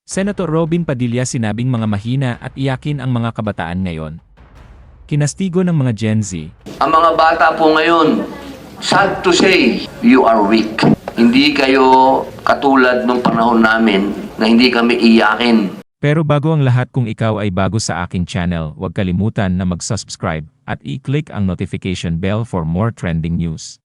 Senator Robin Padilla sinabing mga mahina at iyakin ang mga kabataan ngayon. Kinastigo ng mga Gen Z. Ang mga bata po ngayon, sad to say, you are weak. Hindi kayo katulad nung panahon namin na hindi kami iyakin. Pero bago ang lahat, kung ikaw ay bago sa aking channel, huwag kalimutan na mag-subscribe at i-click ang notification bell for more trending news.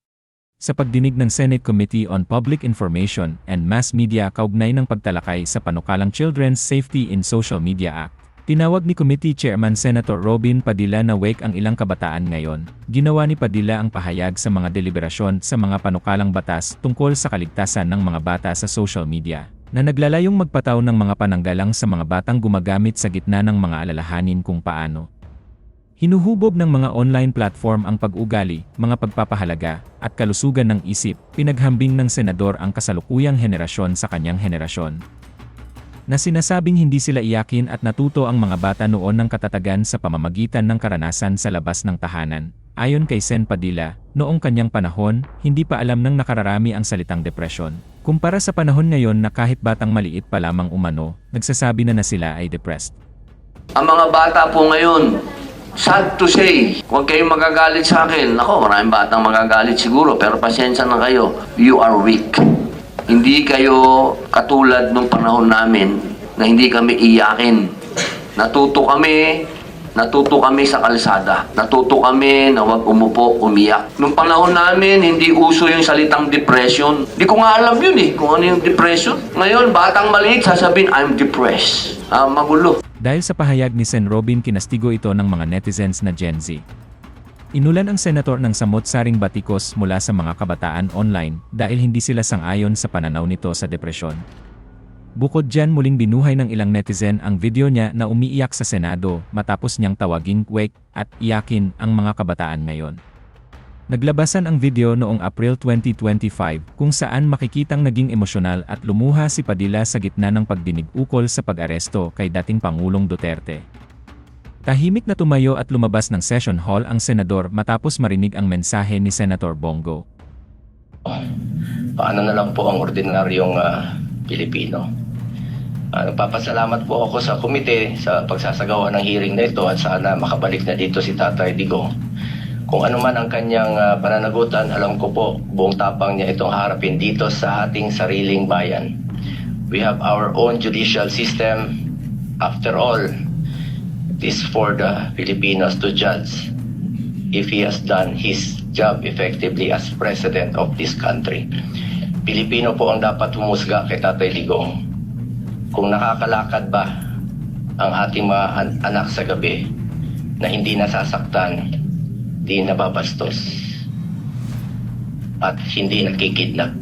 Sa pagdinig ng Senate Committee on Public Information and Mass Media kaugnay ng pagtalakay sa panukalang Children's Safety in Social Media Act, tinawag ni Committee Chairman Senator Robin Padilla na wake ang ilang kabataan ngayon. Ginawa ni Padilla ang pahayag sa mga deliberasyon sa mga panukalang batas tungkol sa kaligtasan ng mga bata sa social media, na naglalayong magpataw ng mga pananggalang sa mga batang gumagamit sa gitna ng mga alalahanin kung paano hinuhubog ng mga online platform ang pag-ugali, mga pagpapahalaga, at kalusugan ng isip. Pinaghambing ng senador ang kasalukuyang henerasyon sa kanyang henerasyon, na sinasabing hindi sila iyakin at natuto ang mga bata noon ng katatagan sa pamamagitan ng karanasan sa labas ng tahanan. Ayon kay Sen Padilla, noong kanyang panahon, hindi pa alam ng nakararami ang salitang depresyon. Kumpara sa panahon ngayon na kahit batang maliit pa lamang umano, nagsasabi na sila ay depressed. Ang mga bata po ngayon, sad to say, huwag kayong magagalit sa akin. Ako, maraming batang magagalit siguro, pero pasensya na kayo. You are weak. Hindi kayo katulad nung panahon namin na hindi kami iyakin. Natuto kami sa kalsada. Natuto kami na huwag umupo, umiyak. Nung panahon namin, hindi uso yung salitang depression. Di ko nga alam yun kung ano yung depression. Ngayon, batang maliit, sasabihin, I'm depressed. Magulo. Dahil sa pahayag ni Sen Robin, kinastigo ito ng mga netizens na Gen Z. Inulan ang senator ng samot-saring batikos mula sa mga kabataan online dahil hindi sila sang-ayon sa pananaw nito sa depresyon. Bukod dyan, muling binuhay ng ilang netizen ang video niya na umiiyak sa Senado matapos niyang tawaging wake at iyakin ang mga kabataan ngayon. Naglabasan ang video noong April 2025 kung saan makikitang naging emosyonal at lumuha si Padilla sa gitna ng pagdinig ukol sa pag-aresto kay dating Pangulong Duterte. Tahimik na tumayo at lumabas ng session hall ang senador matapos marinig ang mensahe ni Senator Bongo. Paano na lang po ang ordinaryong Pilipino? Nagpapasalamat po ako sa komite sa pagsasagawa ng hearing na ito at sana makabalik na dito si Tatay Digong. Kung ano man ang kanyang pananagutan, alam ko po buong tapang niya itong harapin dito sa ating sariling bayan. We have our own judicial system. After all, it is for the Filipinos to judge if he has done his job effectively as president of this country. Pilipino po ang dapat humusga kay Tatay Digong. Kung nakakalakad ba ang ating mga anak sa gabi na hindi nasasaktan, di nababastos at hindi nakikidnap.